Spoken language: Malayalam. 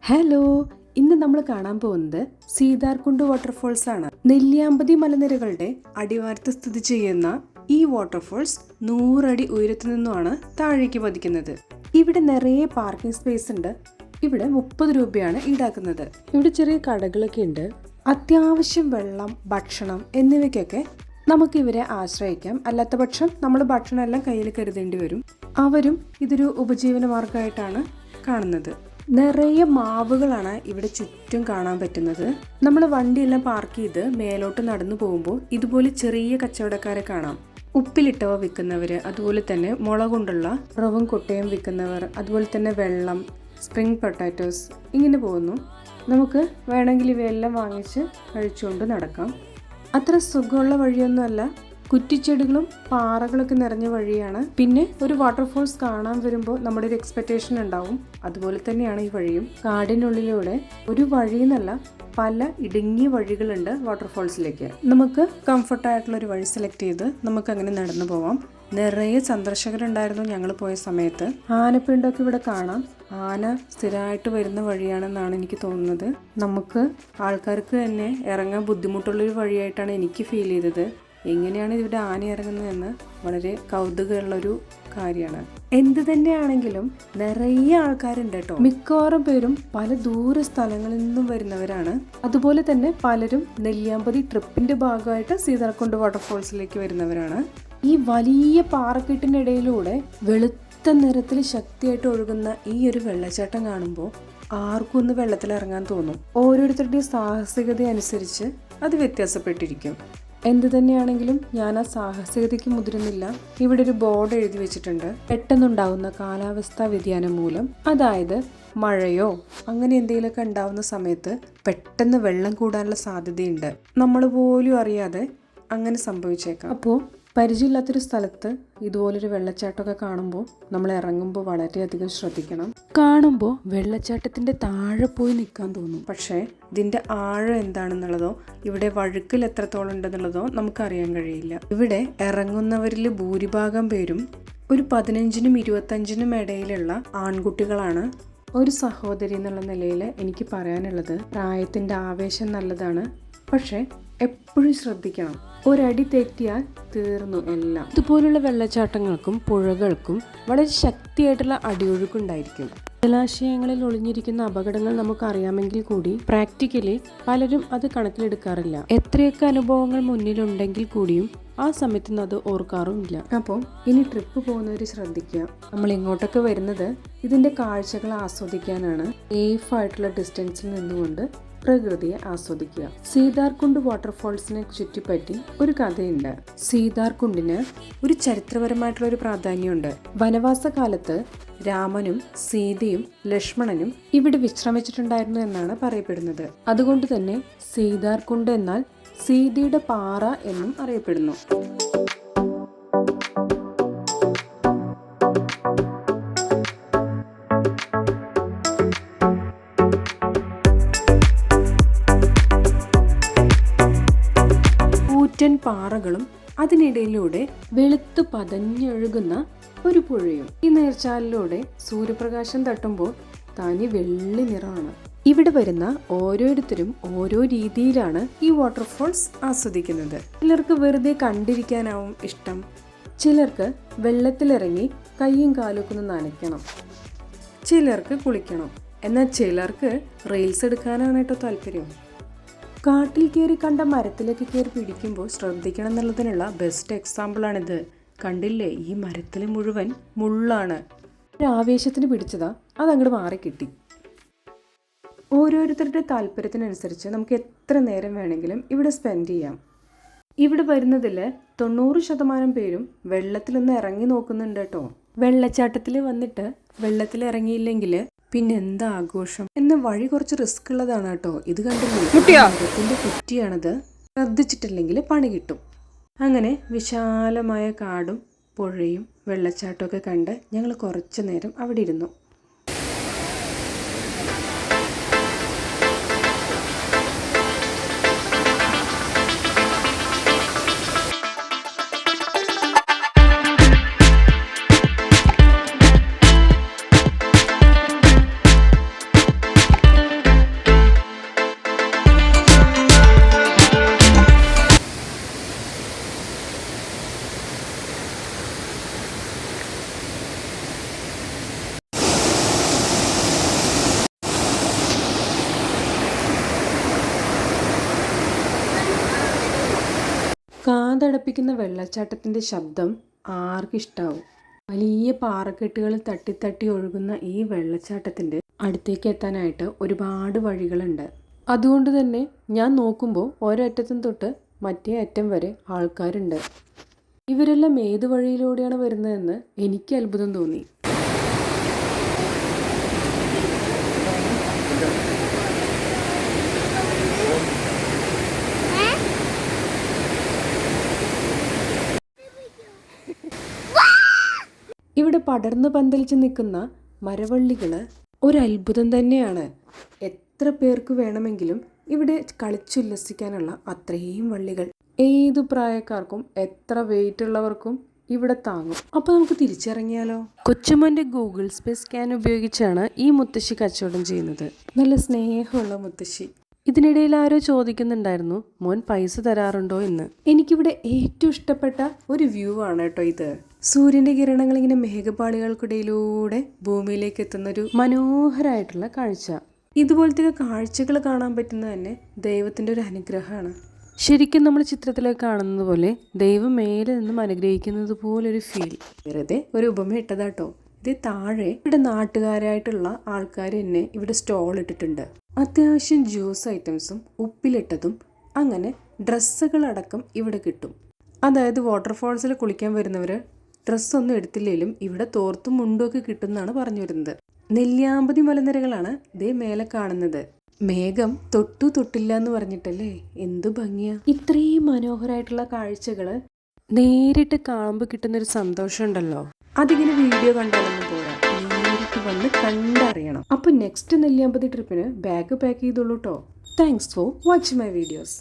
ഹലോ, ഇന്ന് നമ്മൾ കാണാൻ പോകുന്നത് സീതാർകുണ്ട് വാട്ടർഫോൾസ് ആണ്. നെല്ലിയാമ്പതി മലനിരകളുടെ അടിവാരത്ത് സ്ഥിതി ചെയ്യുന്ന ഈ വാട്ടർഫോൾസ് 100 അടി ഉയരത്തിൽ നിന്നുമാണ് താഴേക്ക് പതിക്കുന്നത്. ഇവിടെ നിറയെ പാർക്കിംഗ് സ്പേസ് ഉണ്ട്. ഇവിടെ 30 രൂപയാണ് ഈടാക്കുന്നത്. ഇവിടെ ചെറിയ കടകളൊക്കെ ഉണ്ട്. അത്യാവശ്യം വെള്ളം, ഭക്ഷണം എന്നിവയ്ക്കൊക്കെ നമുക്ക് ഇവരെ ആശ്രയിക്കാം. അല്ലാത്ത പക്ഷം നമ്മൾ ഭക്ഷണം എല്ലാം കയ്യിൽ കരുതേണ്ടി വരും. അവരും ഇതൊരു ഉപജീവന മാർഗമായിട്ടാണ് കാണുന്നത്. നിറയെ മാവുകളാണ് ഇവിടെ ചുറ്റും കാണാൻ പറ്റുന്നത്. നമ്മൾ വണ്ടിയെല്ലാം പാർക്ക് ചെയ്ത് മേലോട്ട് നടന്നു പോകുമ്പോൾ ഇതുപോലെ ചെറിയ കച്ചവടക്കാരെ കാണാം. ഉപ്പിലിട്ടവ വിൽക്കുന്നവര്, അതുപോലെ തന്നെ മുളക് കൊണ്ടുള്ള റവും കൊട്ടയും വിൽക്കുന്നവർ, അതുപോലെ തന്നെ വെള്ളം, സ്പ്രിംഗ് പൊട്ടാറ്റോസ്, ഇങ്ങനെ പോകുന്നു. നമുക്ക് വേണമെങ്കിൽ ഇവയെല്ലാം വാങ്ങിച്ച് കഴിച്ചുകൊണ്ട് നടക്കാം. അത്ര സുഖമുള്ള വഴിയൊന്നുമല്ല. കുറ്റിച്ചെടികളും പാറകളൊക്കെ നിറഞ്ഞ വഴിയാണ്. പിന്നെ ഒരു വാട്ടർഫോൾസ് കാണാൻ വരുമ്പോൾ നമ്മുടെ ഒരു എക്സ്പെക്ടേഷൻ ഉണ്ടാവും. അതുപോലെ തന്നെയാണ് ഈ വഴിയും. കാടിനുള്ളിലൂടെ ഒരു വഴിയെന്നല്ല, പല ഇടുങ്ങിയ വഴികളുണ്ട് വാട്ടർഫോൾസിലേക്ക്. നമുക്ക് കംഫർട്ടായിട്ടുള്ള ഒരു വഴി സെലക്ട് ചെയ്ത് നമുക്ക് അങ്ങനെ നടന്നു പോവാം. നിറയെ സന്ദർശകരുണ്ടായിരുന്നു ഞങ്ങൾ പോയ സമയത്ത്. ആനപ്പിണ്ടൊക്കെ ഇവിടെ കാണാം. ആന സ്ഥിരമായിട്ട് വരുന്ന വഴിയാണെന്നാണ് എനിക്ക് തോന്നുന്നത്. നമുക്ക് ആൾക്കാർക്ക് തന്നെ ഇറങ്ങാൻ ബുദ്ധിമുട്ടുള്ളൊരു വഴിയായിട്ടാണ് എനിക്ക് ഫീൽ ചെയ്തത്. എങ്ങനെയാണ് ഇവിടെ ആന ഇറങ്ങുന്നതെന്ന് വളരെ കൗതുകമുള്ളൊരു കാര്യമാണ്. എന്ത് തന്നെയാണെങ്കിലും നിറയെ ആൾക്കാരുണ്ട് കേട്ടോ. മിക്കവാറും പേരും പല ദൂര സ്ഥലങ്ങളിൽ നിന്നും വരുന്നവരാണ്. അതുപോലെ തന്നെ പലരും നെല്ലിയാമ്പതി ട്രിപ്പിന്റെ ഭാഗമായിട്ട് സീതാർകുണ്ട് വാട്ടർഫോൾസിലേക്ക് വരുന്നവരാണ്. ഈ വലിയ പാറക്കെട്ടിനിടയിലൂടെ വെളുത്ത നിറത്തിൽ ശക്തിയായിട്ട് ഒഴുകുന്ന ഈ ഒരു വെള്ളച്ചാട്ടം കാണുമ്പോൾ ആർക്കും ഒന്ന് വെള്ളത്തിൽ ഇറങ്ങാൻ തോന്നും. ഓരോരുത്തരുടെയും സാഹസികത അനുസരിച്ച് അത് വ്യത്യാസപ്പെട്ടിരിക്കും. എന്ത് തന്നെയാണെങ്കിലും ഞാൻ ആ സാഹസികതയ്ക്ക് മുതിരുന്നില്ല. ഇവിടെ ഒരു ബോർഡ് എഴുതി വെച്ചിട്ടുണ്ട്. പെട്ടെന്നുണ്ടാകുന്ന കാലാവസ്ഥാ വ്യതിയാനം മൂലം, അതായത് മഴയോ അങ്ങനെ എന്തെങ്കിലുമൊക്കെ ഉണ്ടാവുന്ന സമയത്ത് പെട്ടെന്ന് വെള്ളം കൂടാനുള്ള സാധ്യതയുണ്ട്. നമ്മൾ പോലും അറിയാതെ അങ്ങനെ സംഭവിച്ചേക്കാം. അപ്പോൾ പരിചയമില്ലാത്തൊരു സ്ഥലത്ത് ഇതുപോലൊരു വെള്ളച്ചാട്ടമൊക്കെ കാണുമ്പോൾ നമ്മൾ ഇറങ്ങുമ്പോൾ വളരെയധികം ശ്രദ്ധിക്കണം. കാണുമ്പോൾ വെള്ളച്ചാട്ടത്തിന്റെ താഴെ പോയി നിൽക്കാൻ തോന്നും. പക്ഷേ ഇതിന്റെ ആഴം എന്താണെന്നുള്ളതോ ഇവിടെ വഴുക്കൽ എത്രത്തോളം ഉണ്ടെന്നുള്ളതോ നമുക്കറിയാൻ കഴിയില്ല. ഇവിടെ ഇറങ്ങുന്നവരിൽ ഭൂരിഭാഗം പേരും ഒരു 15-നും 25-നും ഇടയിലുള്ള ആൺകുട്ടികളാണ്. ഒരു സഹോദരി എന്നുള്ള നിലയിൽ എനിക്ക് പറയാനുള്ളത്, പ്രായത്തിന്റെ ആവേശം നല്ലതാണ്, പക്ഷെ എപ്പോഴും ശ്രദ്ധിക്കണം. ഒരടി തെറ്റിയാൽ തീർന്നു എല്ലാം. ഇതുപോലുള്ള വെള്ളച്ചാട്ടങ്ങൾക്കും പുഴകൾക്കും വളരെ ശക്തിയായിട്ടുള്ള അടിയൊഴുക്കുണ്ടായിരിക്കും. ജലാശയങ്ങളിൽ ഒളിഞ്ഞിരിക്കുന്ന അപകടങ്ങൾ നമുക്കറിയാമെങ്കിൽ കൂടി പ്രാക്ടിക്കലി പലരും അത് കണക്കിലെടുക്കാറില്ല. എത്രയൊക്കെ അനുഭവങ്ങൾ മുന്നിലുണ്ടെങ്കിൽ കൂടിയും ആ സമയത്തൊന്നും അത് ഓർക്കാറുമില്ല. അപ്പോൾ ഇനി ട്രിപ്പ് പോകുന്നവർ ശ്രദ്ധിക്കുക. നമ്മൾ ഇങ്ങോട്ടൊക്കെ വരുന്നത് ഇതിന്റെ കാഴ്ചകൾ ആസ്വദിക്കാനാണ്. സേഫ് ആയിട്ടുള്ള ഡിസ്റ്റൻസിൽ നിന്നുകൊണ്ട് പ്രകൃതിയെ ആസ്വദിക്കുക. സീതാർകുണ്ട് വാട്ടർഫോൾസിനെ ചുറ്റിപ്പറ്റി ഒരു കഥയുണ്ട്. സീതാർകുണ്ടിന് ഒരു ചരിത്രപരമായിട്ടുള്ള ഒരു പ്രാധാന്യമുണ്ട്. വനവാസ കാലത്ത് രാമനും സീതയും ലക്ഷ്മണനും ഇവിടെ വിശ്രമിച്ചിട്ടുണ്ടായിരുന്നു എന്നാണ് പറയപ്പെടുന്നത്. അതുകൊണ്ട് തന്നെ സീതാർകുണ്ട് എന്നാൽ സീതയുടെ പാറ എന്നും അറിയപ്പെടുന്നു. പാറകളും അതിനിടയിലൂടെ വെളുത്തു പതഞ്ഞൊഴുകുന്ന ഒരു പുഴയും. ഈ നീർച്ചാലിലൂടെ സൂര്യപ്രകാശം തട്ടുമ്പോൾ തനി വെള്ളി നിറമാണ്. ഇവിടെ വരുന്ന ഓരോരുത്തരും ഓരോ രീതിയിലാണ് ഈ വാട്ടർഫോൾസ് ആസ്വദിക്കുന്നത്. ചിലർക്ക് വെറുതെ കണ്ടിരിക്കാനാവും ഇഷ്ടം. ചിലർക്ക് വെള്ളത്തിലിറങ്ങി കൈയും കാലൊക്കെ ഒന്ന് നനയ്ക്കണം. ചിലർക്ക് കുളിക്കണം. എന്നാൽ ചിലർക്ക് റീൽസ് എടുക്കാനാണ് കേട്ടോ താല്പര്യം. കാട്ടിൽ കയറി കണ്ട മരത്തിലേക്ക് കയറി പിടിക്കുമ്പോൾ ശ്രദ്ധിക്കണം എന്നുള്ളതിനുള്ള ബെസ്റ്റ് എക്സാമ്പിളാണിത്. കണ്ടില്ലേ, ഈ മരത്തിൽ മുഴുവൻ മുള്ളാണ്. ഒരു ആവേശത്തിന് പിടിച്ചതാ, അതങ്ങോട്ട് മാറിക്കിട്ടി. ഓരോരുത്തരുടെ താല്പര്യത്തിനനുസരിച്ച് നമുക്ക് എത്ര നേരം വേണമെങ്കിലും ഇവിടെ സ്പെൻഡ് ചെയ്യാം. ഇവിടെ വരുന്നതിൽ 90% പേരും വെള്ളത്തിലൊന്ന് ഇറങ്ങി നോക്കുന്നുണ്ട് കേട്ടോ. വെള്ളച്ചാട്ടത്തിൽ വന്നിട്ട് വെള്ളത്തിൽ ഇറങ്ങിയില്ലെങ്കിൽ പിന്നെ എന്താ ആഘോഷം എന്ന വഴി കുറച്ച് റിസ്ക് ഉള്ളതാണ് കേട്ടോ. ഇത് കണ്ടില്ലേ, മരത്തിന്റെ കുറ്റിയാണത്. ശ്രദ്ധിച്ചിട്ടില്ലെങ്കിൽ പണി കിട്ടും. അങ്ങനെ വിശാലമായ കാടും പുഴയും വെള്ളച്ചാട്ടമൊക്കെ കണ്ട് ഞങ്ങൾ കുറച്ചു നേരം അവിടെ ഇരുന്നു. കാതടപ്പിക്കുന്ന വെള്ളച്ചാട്ടത്തിന്റെ ശബ്ദം ആർക്കിഷ്ടാവും. വലിയ പാറക്കെട്ടുകളിൽ തട്ടി ഒഴുകുന്ന ഈ വെള്ളച്ചാട്ടത്തിന്റെ അടുത്തേക്ക് എത്താനായിട്ട് ഒരുപാട് വഴികളുണ്ട്. അതുകൊണ്ട് തന്നെ ഞാൻ നോക്കുമ്പോൾ ഒരറ്റത്തും തൊട്ട് മറ്റേ അറ്റം വരെ ആൾക്കാരുണ്ട്. ഇവരെല്ലാം ഏത് വഴിയിലൂടെയാണ് വരുന്നതെന്ന് എനിക്ക് അത്ഭുതം തോന്നി. ഇവിടെ പടർന്നു പന്തലിച്ച് നിൽക്കുന്ന മരവള്ളികള് ഒരത്ഭുതം തന്നെയാണ്. എത്ര പേർക്ക് വേണമെങ്കിലും ഇവിടെ കളിച്ചുല്ലസിക്കാനുള്ള അത്രയും വള്ളികൾ. ഏതു പ്രായക്കാർക്കും എത്ര വെയിറ്റ് ഉള്ളവർക്കും ഇവിടെ താങ്ങും. അപ്പോൾ നമുക്ക് തിരിച്ചിറങ്ങിയാലോ? കൊച്ചുമോൻ്റെ ഗൂഗിൾ സ്പേസ് സ്കാൻ ഉപയോഗിച്ചാണ് ഈ മുത്തശ്ശി കച്ചവടം ചെയ്യുന്നത്. നല്ല സ്നേഹമുള്ള മുത്തശ്ശി. ഇതിനിടയിൽ ആരോ ചോദിക്കുന്നുണ്ടായിരുന്നു, മോൻ പൈസ തരാറുണ്ടോ എന്ന്. എനിക്കിവിടെ ഏറ്റവും ഇഷ്ടപ്പെട്ട ഒരു വ്യൂ ആണ് കേട്ടോ ഇത്. സൂര്യന്റെ കിരണങ്ങൾ ഇങ്ങനെ മേഘപാളികൾക്കിടയിലൂടെ ഭൂമിയിലേക്ക് എത്തുന്ന ഒരു മനോഹരമായിട്ടുള്ള കാഴ്ച. ഇതുപോലത്തെ കാഴ്ചകൾ കാണാൻ പറ്റുന്നത് തന്നെ ദൈവത്തിന്റെ ഒരു അനുഗ്രഹമാണ്. ശരിക്കും നമ്മൾ ചിത്രത്തിലേക്ക് കാണുന്നത് പോലെ ദൈവം മേലെ നിന്നും അനുഗ്രഹിക്കുന്നത് പോലൊരു ഫീൽ. വെറുതെ ഒരു ഉപമ ഇട്ടതാട്ടോ. ഇത് താഴെ ഇവിടെ നാട്ടുകാരായിട്ടുള്ള ആൾക്കാർ തന്നെ ഇവിടെ സ്റ്റോൾ ഇട്ടിട്ടുണ്ട്. അത്യാവശ്യം ജ്യൂസ് ഐറ്റംസും ഉപ്പിലിട്ടതും അങ്ങനെ ഡ്രസ്സുകളടക്കം ഇവിടെ കിട്ടും. അതായത് വാട്ടർഫോൾസിൽ കുളിക്കാൻ വരുന്നവർ ഡ്രസ്സൊന്നും എടുത്തില്ലെങ്കിലും ഇവിടെ തോർത്തും മുണ്ടും ഒക്കെ കിട്ടുമെന്നാണ് പറഞ്ഞു വരുന്നത്. നെല്ലിയാമ്പതി മലനിരകളാണ് ഇതേ മേലെ കാണുന്നത്. മേഘം തൊട്ടില്ല എന്ന് പറഞ്ഞിട്ടല്ലേ, എന്തു ഭംഗിയാ. ഇത്രയും മനോഹരമായിട്ടുള്ള കാഴ്ചകള് നേരിട്ട് കാണുമ്പോൾ കിട്ടുന്നൊരു സന്തോഷം ഉണ്ടല്ലോ, അതിങ്ങനെ വീഡിയോ കണ്ടാലൊന്നും പോരാ, നേരിട്ട് വന്ന് കണ്ടറിയണം. അപ്പൊ നെക്സ്റ്റ് നെല്ലിയാമ്പതി ട്രിപ്പിന് ബാഗ് പാക്ക് ചെയ്തോളൂ കേട്ടോ. Thanks for watching my videos.